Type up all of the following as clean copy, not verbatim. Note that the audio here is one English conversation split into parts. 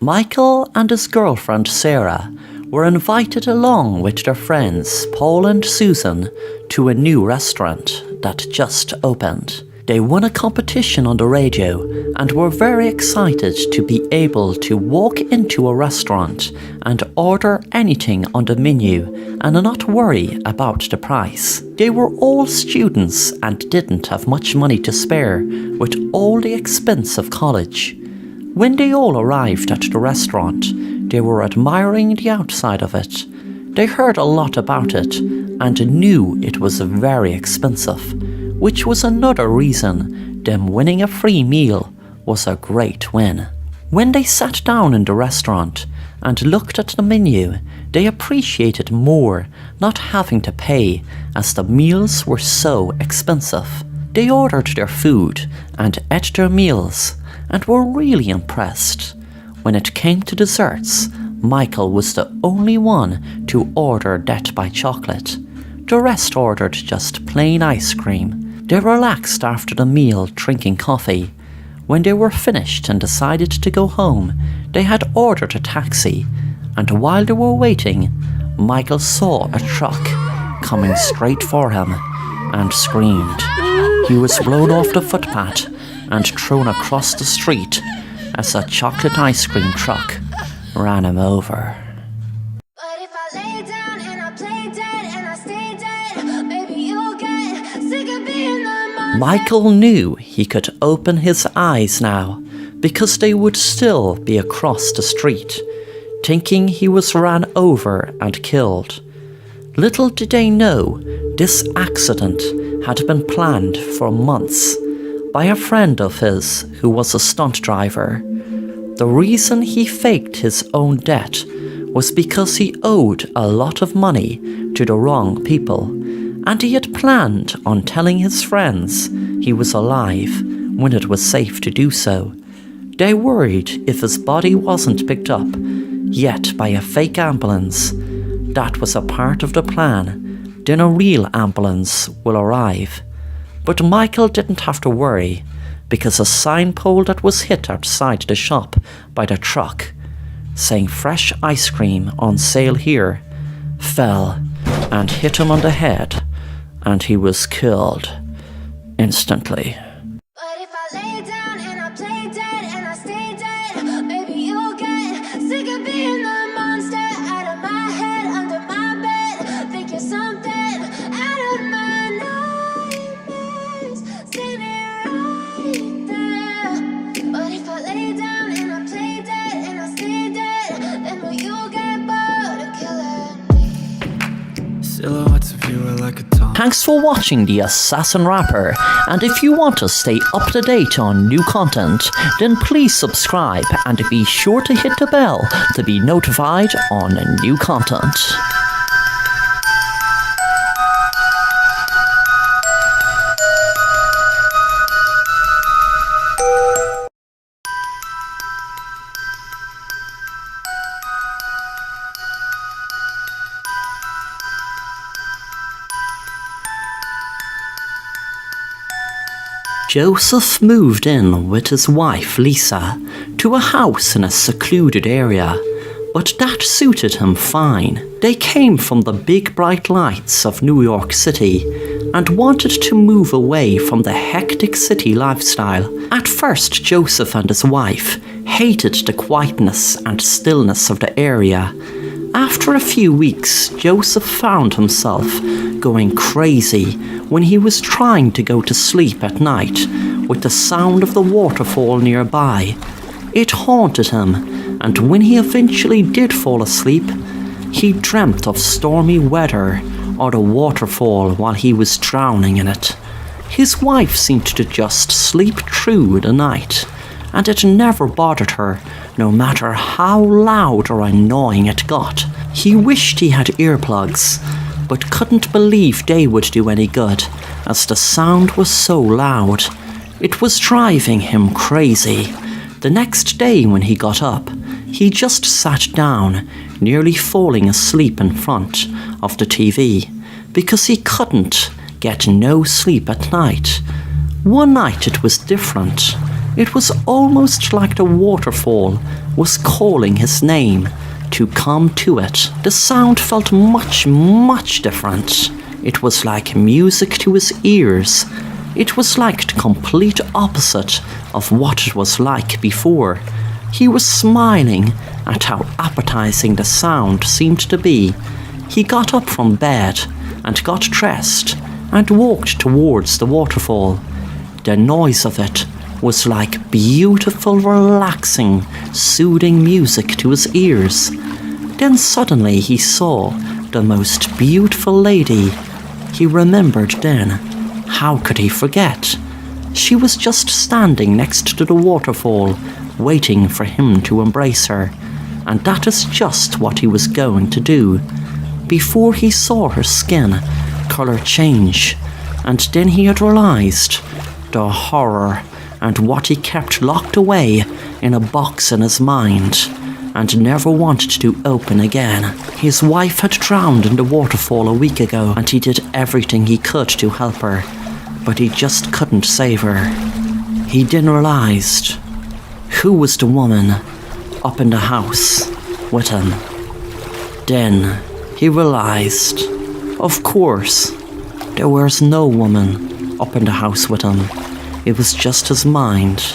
Michael and his girlfriend Sarah were invited along with their friends Paul and Susan to a new restaurant that just opened. They won a competition on the radio and were very excited to be able to walk into a restaurant and order anything on the menu and not worry about the price. They were all students and didn't have much money to spare with all the expense of college. When they all arrived at the restaurant, they were admiring the outside of it. They heard a lot about it and knew it was very expensive, which was another reason them winning a free meal was a great win. When they sat down in the restaurant and looked at the menu, they appreciated more not having to pay as the meals were so expensive. They ordered their food and ate their meals and were really impressed. When it came to desserts, Michael was the only one to order Death by Chocolate. The rest ordered just plain ice cream. They relaxed after the meal drinking coffee. When they were finished and decided to go home, they had ordered a taxi, and while they were waiting, Michael saw a truck coming straight for him and screamed. He was blown off the footpath and thrown across the street as a chocolate ice cream truck ran him over. But if I lay down and I play dead and I stay dead, maybe you'll get sick of being the monster. Michael knew he could open his eyes now because they would still be across the street, thinking he was ran over and killed. Little did they know this accident had been planned for months by a friend of his who was a stunt driver. The reason he faked his own death was because he owed a lot of money to the wrong people, and he had planned on telling his friends he was alive when it was safe to do so. They worried if his body wasn't picked up yet by a fake ambulance. That was a part of the plan. Then a real ambulance will arrive. But Michael didn't have to worry, because a sign pole that was hit outside the shop by the truck, saying fresh ice cream on sale here, fell and hit him on the head, and he was killed instantly. But if I lay down and I play dead and I stay dead, maybe you'll get sick of being the monster out of my head, under my bed. Think you're something out of my nightmares. See me right there. But if I lay down and I play dead and I stay dead, then will you get bored of killing me? Silhouettes of you are like a taunt. Thanks for watching The Assassin Rapper, and if you want to stay up to date on new content, then please subscribe and be sure to hit the bell to be notified on new content. Joseph moved in with his wife Lisa to a house in a secluded area, but that suited him fine. They came from the big bright lights of New York City and wanted to move away from the hectic city lifestyle. At first, Joseph and his wife hated the quietness and stillness of the area. After a few weeks, Joseph found himself going crazy when he was trying to go to sleep at night with the sound of the waterfall nearby. It haunted him, and when he eventually did fall asleep, he dreamt of stormy weather or the waterfall while he was drowning in it. His wife seemed to just sleep through the night, and it never bothered her, no matter how loud or annoying it got. He wished he had earplugs, but couldn't believe they would do any good, as the sound was so loud. It was driving him crazy. The next day when he got up, he just sat down, nearly falling asleep in front of the TV, because he couldn't get no sleep at night. One night it was different. It was almost like the waterfall was calling his name to come to it. The sound felt much, much different. It was like music to his ears. It was like the complete opposite of what it was like before. He was smiling at how appetizing the sound seemed to be. He got up from bed and got dressed and walked towards the waterfall. The noise of it was like beautiful, relaxing, soothing music to his ears. Then suddenly he saw the most beautiful lady. He remembered then. How could he forget? She was just standing next to the waterfall, waiting for him to embrace her. And that is just what he was going to do. Before he saw her skin colour change, and then he had realised the horror and what he kept locked away in a box in his mind and never wanted to open again. His wife had drowned in the waterfall a week ago, and he did everything he could to help her, but he just couldn't save her. He then realised who was the woman up in the house with him. Then he realised, of course, there was no woman up in the house with him. It was just his mind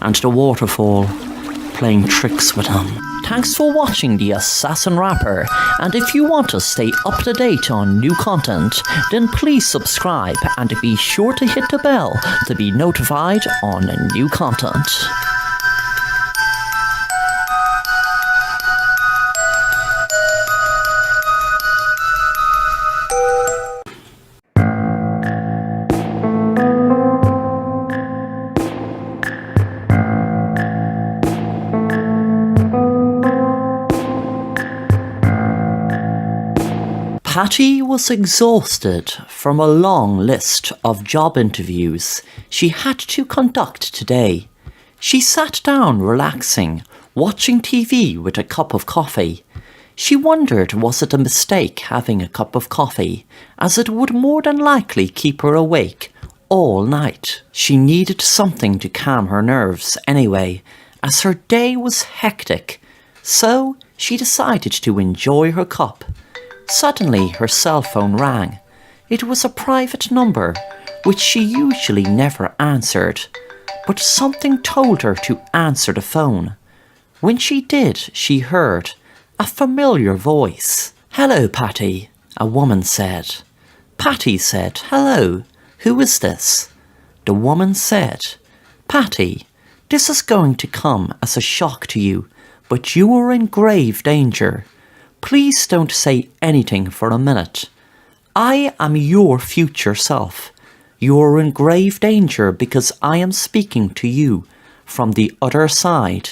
and the waterfall playing tricks with him. Thanks for watching The Assassin Rapper, and if you want to stay up to date on new content, then please subscribe and be sure to hit the bell to be notified on new content. Patty was exhausted from a long list of job interviews she had to conduct today. She sat down relaxing, watching TV with a cup of coffee. She wondered, was it a mistake having a cup of coffee, as it would more than likely keep her awake all night. She needed something to calm her nerves anyway, as her day was hectic, so she decided to enjoy her cup. Suddenly her cell phone rang. It was a private number, which she usually never answered, but something told her to answer the phone. When she did, she heard a familiar voice. "Hello, Patty," a woman said. Patty said, "Hello, who is this?" The woman said, "Patty, this is going to come as a shock to you, but you are in grave danger. Please don't say anything for a minute. I am your future self. You are in grave danger because I am speaking to you from the other side.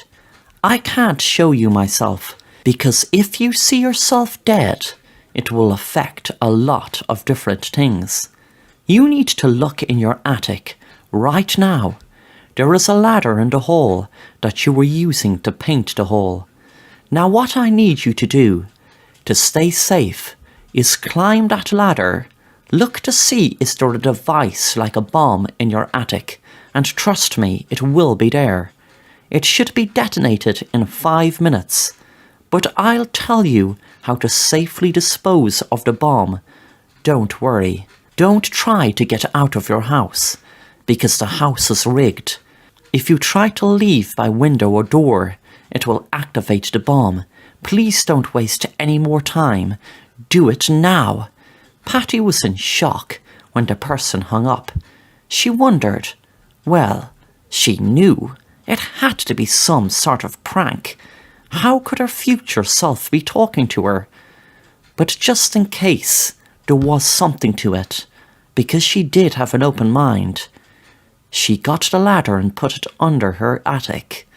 I can't show you myself because if you see yourself dead, it will affect a lot of different things. You need to look in your attic right now. There is a ladder in the hall that you were using to paint the hall. Now what I need you to do to stay safe is climb that ladder, look to see is there a device like a bomb in your attic, and trust me, it will be there. It should be detonated in 5 minutes, but I'll tell you how to safely dispose of the bomb. Don't worry. Don't try to get out of your house, because the house is rigged. If you try to leave by window or door, it will activate the bomb. Please don't waste any more time. Do it now." Patty was in shock when the person hung up. She wondered, well, she knew it had to be some sort of prank. How could her future self be talking to her? But just in case there was something to it, because she did have an open mind, she got the ladder and put it under her attic.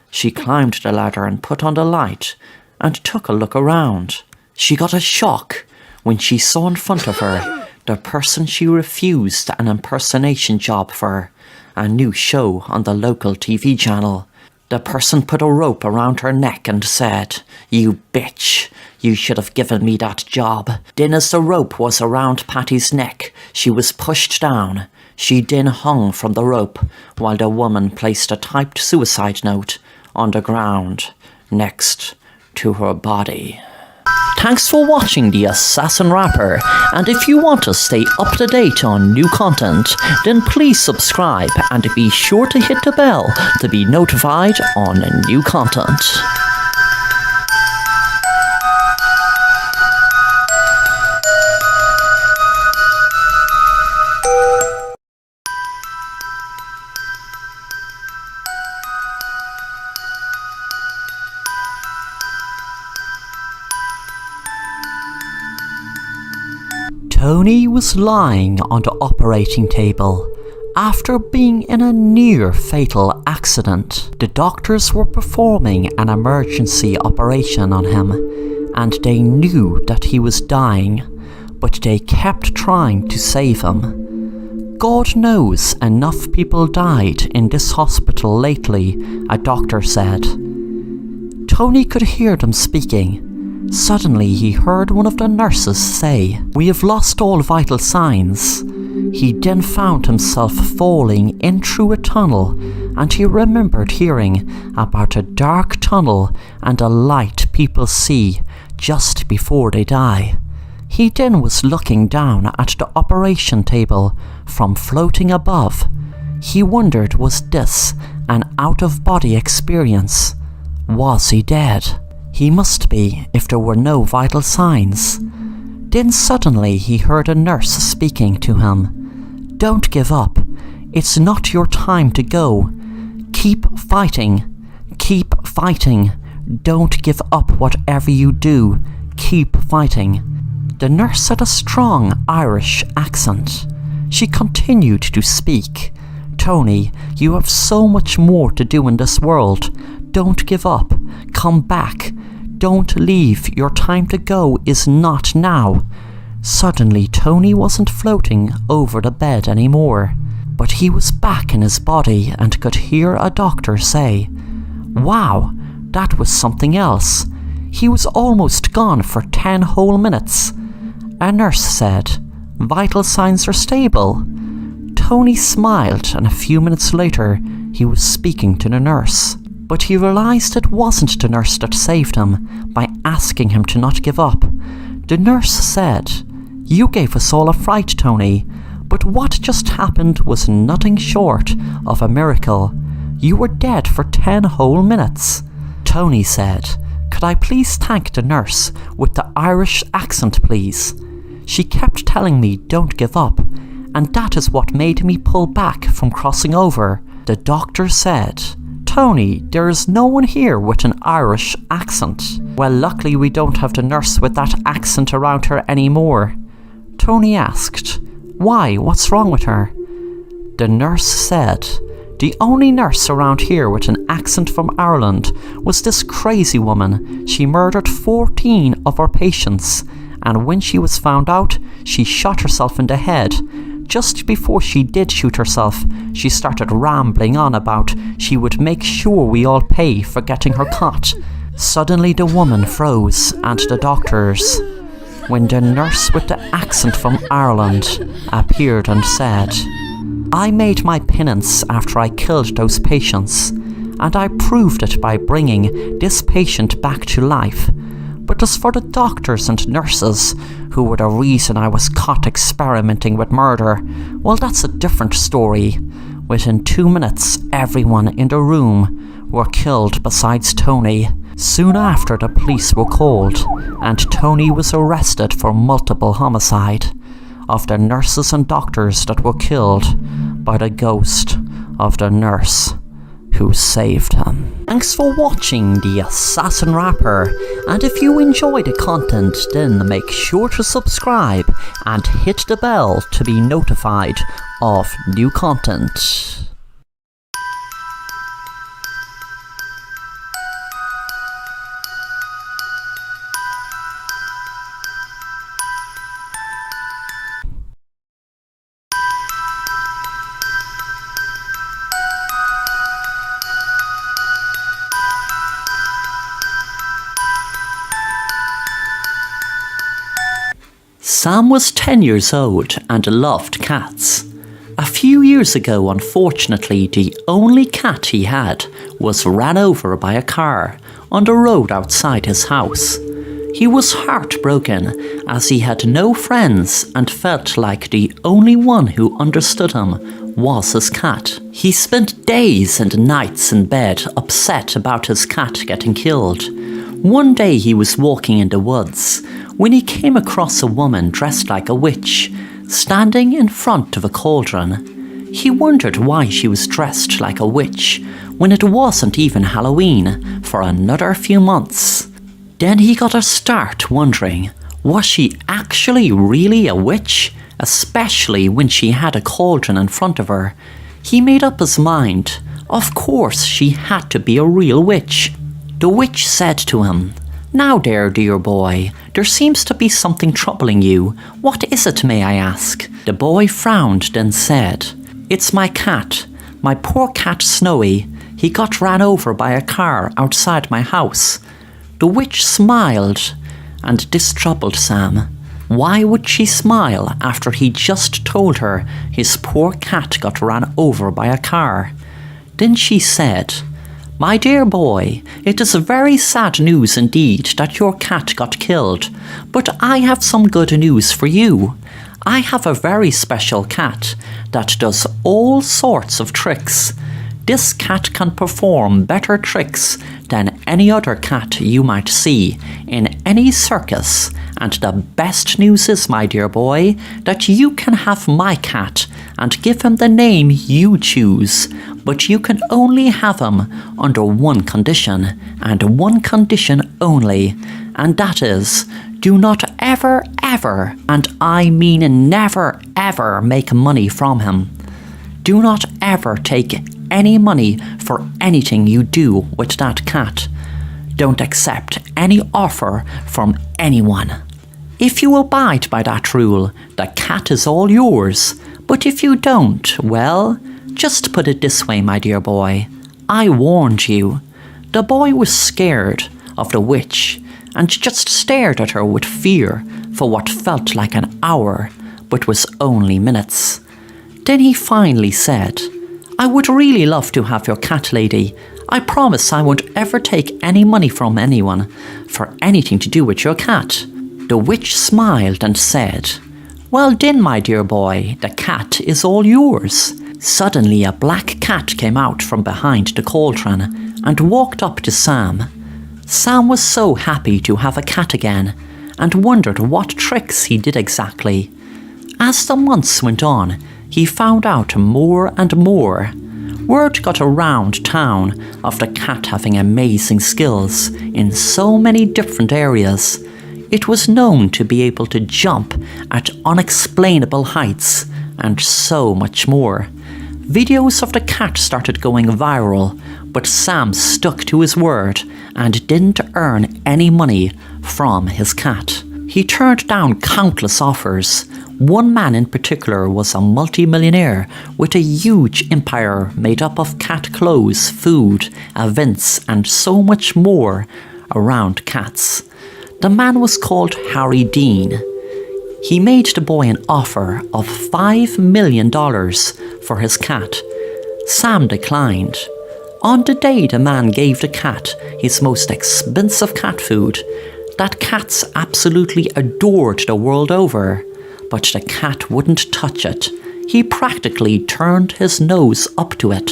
She climbed the ladder and put on the light and took a look around. She got a shock when she saw in front of her the person she refused an impersonation job for, a new show on the local TV channel. The person put a rope around her neck and said, "You bitch, you should have given me that job." Then as the rope was around Patty's neck, she was pushed down. She then hung from the rope while the woman placed a typed suicide note on the ground next to her body. Thanks for watching The Assassin Rapper, and if you want to stay up to date on new content, then please subscribe and be sure to hit the bell to be notified on new content. Tony was lying on the operating table after being in a near-fatal accident. The doctors were performing an emergency operation on him, and they knew that he was dying, but they kept trying to save him. God knows enough people died in this hospital lately, a doctor said. Tony could hear them speaking. Suddenly he heard one of the nurses say, "We have lost all vital signs." He then found himself falling in through a tunnel, and he remembered hearing about a dark tunnel and a light people see just before they die. He then was looking down at the operation table from floating above. He wondered, was this an out-of-body experience? Was he dead? He must be, if there were no vital signs. Then suddenly he heard a nurse speaking to him. "Don't give up. It's not your time to go. Keep fighting. Keep fighting. Don't give up whatever you do. Keep fighting." The nurse had a strong Irish accent. She continued to speak. "Tony, you have so much more to do in this world. Don't give up. Come back. Don't leave. Your time to go is not now." Suddenly, Tony wasn't floating over the bed anymore, but he was back in his body and could hear a doctor say, "Wow, that was something else. He was almost gone for 10 whole minutes." A nurse said, "Vital signs are stable." Tony smiled, and a few minutes later, he was speaking to the nurse. But he realised it wasn't the nurse that saved him by asking him to not give up. The nurse said, "You gave us all a fright, Tony, but what just happened was nothing short of a miracle. You were dead for 10 whole minutes." Tony said, "Could I please thank the nurse with the Irish accent, please? She kept telling me don't give up, and that is what made me pull back from crossing over." The doctor said, "Tony, there is no one here with an Irish accent." "Well, luckily we don't have the nurse with that accent around her anymore." Tony asked, "Why? What's wrong with her?" The nurse said, "The only nurse around here with an accent from Ireland was this crazy woman. She murdered 14 of our patients, and when she was found out, she shot herself in the head. Just before she did shoot herself, she started rambling on about she would make sure we all pay for getting her caught." Suddenly the woman froze, and the doctors, when the nurse with the accent from Ireland appeared and said, "I made my penance after I killed those patients, and I proved it by bringing this patient back to life. But as for the doctors and nurses, who were the reason I was caught experimenting with murder, well, that's a different story. Within 2 minutes, everyone in the room were killed besides Tony. Soon after, the police were called, and Tony was arrested for multiple homicide of the nurses and doctors that were killed by the ghost of the nurse who saved him. Thanks for watching The Assassin Rapper, and if you enjoy the content, then make sure to subscribe and hit the bell to be notified of new content. Sam was 10 years old and loved cats. A few years ago, unfortunately, the only cat he had was ran over by a car on the road outside his house. He was heartbroken as he had no friends and felt like the only one who understood him was his cat. He spent days and nights in bed upset about his cat getting killed. One day he was walking in the woods when he came across a woman dressed like a witch, standing in front of a cauldron. He wondered why she was dressed like a witch when it wasn't even Halloween for another few months. Then he got a start wondering, was she actually really a witch? Especially when she had a cauldron in front of her. He made up his mind. Of course she had to be a real witch. The witch said to him, "Now there, dear boy, there seems to be something troubling you. What is it, may I ask?" The boy frowned, then said, "It's my cat. My poor cat Snowy. He got ran over by a car outside my house." The witch smiled, and this troubled Sam. Why would she smile after he just told her his poor cat got ran over by a car? Then she said, "My dear boy, it is very sad news indeed that your cat got killed, but I have some good news for you. I have a very special cat that does all sorts of tricks. This cat can perform better tricks than any other cat you might see in any circus, and the best news is, my dear boy, that you can have my cat and give him the name you choose, but you can only have him under one condition, and one condition only, and that is, do not ever, and I mean never, ever make money from him. Do not ever take any money for anything you do with that cat. Don't accept any offer from anyone. If you abide by that rule, the cat is all yours. But if you don't, well, just put it this way, my dear boy. I warned you." The boy was scared of the witch and just stared at her with fear for what felt like an hour, but was only minutes. Then he finally said, "I would really love to have your cat, lady. I promise I won't ever take any money from anyone for anything to do with your cat." The witch smiled and said, "Well then, my dear boy, the cat is all yours." Suddenly a black cat came out from behind the cauldron and walked up to Sam. Sam was so happy to have a cat again and wondered what tricks he did exactly. As the months went on, he found out more and more. Word got around town of the cat having amazing skills in so many different areas. It was known to be able to jump at unexplainable heights and so much more. Videos of the cat started going viral, but Sam stuck to his word and didn't earn any money from his cat. He turned down countless offers. One man in particular was a multi-millionaire with a huge empire made up of cat clothes, food, events, and so much more around cats. The man was called Harry Dean. He made the boy an offer of $5 million for his cat. Sam declined. On the day the man gave the cat his most expensive cat food, that cats absolutely adored the world over, but the cat wouldn't touch it. He practically turned his nose up to it.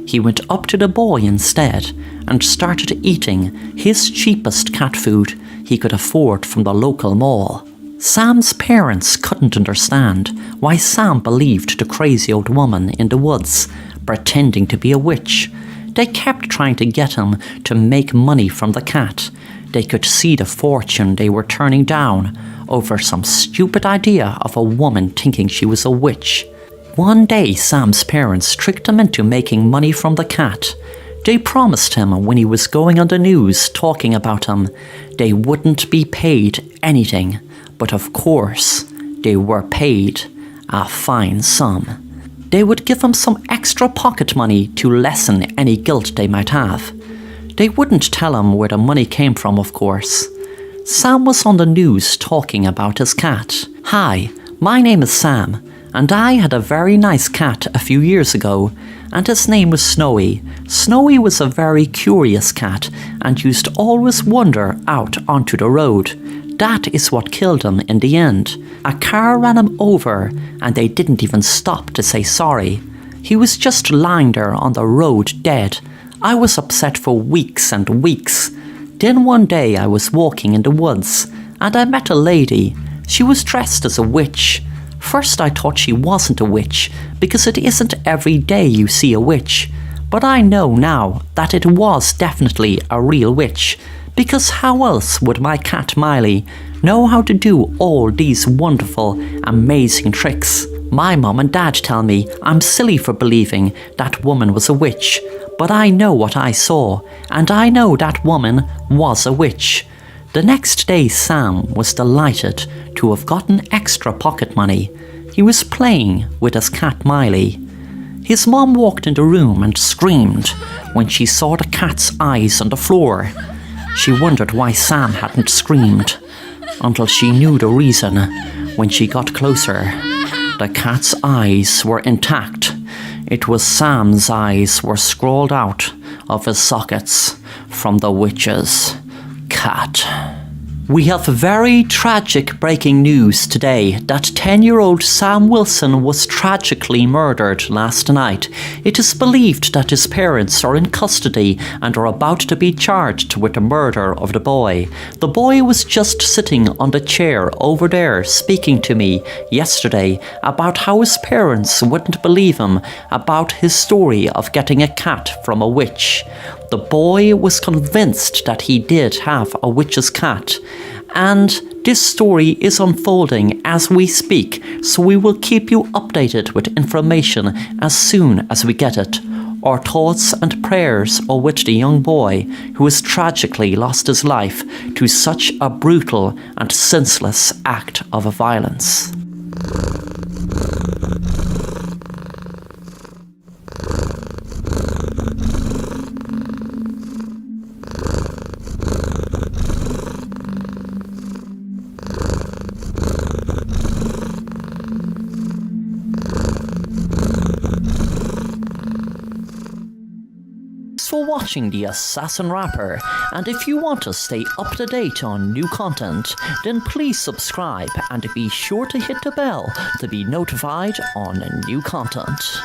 He went up to the boy instead and started eating his cheapest cat food he could afford from the local mall. Sam's parents couldn't understand why Sam believed the crazy old woman in the woods, pretending to be a witch. They kept trying to get him to make money from the cat. They could see the fortune they were turning down over some stupid idea of a woman thinking she was a witch. One day Sam's parents tricked him into making money from the cat. They promised him when he was going on the news talking about him, they wouldn't be paid anything. But of course, they were paid a fine sum. They would give him some extra pocket money to lessen any guilt they might have. They wouldn't tell him where the money came from, of course. Sam was on the news talking about his cat. "Hi, my name is Sam, and I had a very nice cat a few years ago, and his name was Snowy. Snowy was a very curious cat and used to always wander out onto the road. That is what killed him in the end. A car ran him over and they didn't even stop to say sorry. He was just lying there on the road dead. I was upset for weeks and weeks. Then one day I was walking in the woods and I met a lady. She was dressed as a witch. First I thought she wasn't a witch because it isn't every day you see a witch. But I know now that it was definitely a real witch, because how else would my cat Miley know how to do all these wonderful, amazing tricks? My mum and dad tell me I'm silly for believing that woman was a witch, but I know what I saw, and I know that woman was a witch. The next day Sam was delighted to have gotten extra pocket money. He was playing with his cat Miley. His mum walked in the room and screamed when she saw the cat's eyes on the floor. She wondered why Sam hadn't screamed, until she knew the reason when she got closer. The cat's eyes were intact. It was Sam's eyes were scrawled out of his sockets from the witch's cat. We have very tragic breaking news today that 10-year-old Sam Wilson was tragically murdered last night. It is believed that his parents are in custody and are about to be charged with the murder of the boy. The boy was just sitting on the chair over there speaking to me yesterday about how his parents wouldn't believe him about his story of getting a cat from a witch. The boy was convinced that he did have a witch's cat. And this story is unfolding as we speak, so we will keep you updated with information as soon as we get it. Our thoughts and prayers are with the young boy who has tragically lost his life to such a brutal and senseless act of violence. Thanks for watching The Assassin Rapper, and if you want to stay up to date on new content, then please subscribe and be sure to hit the bell to be notified on new content.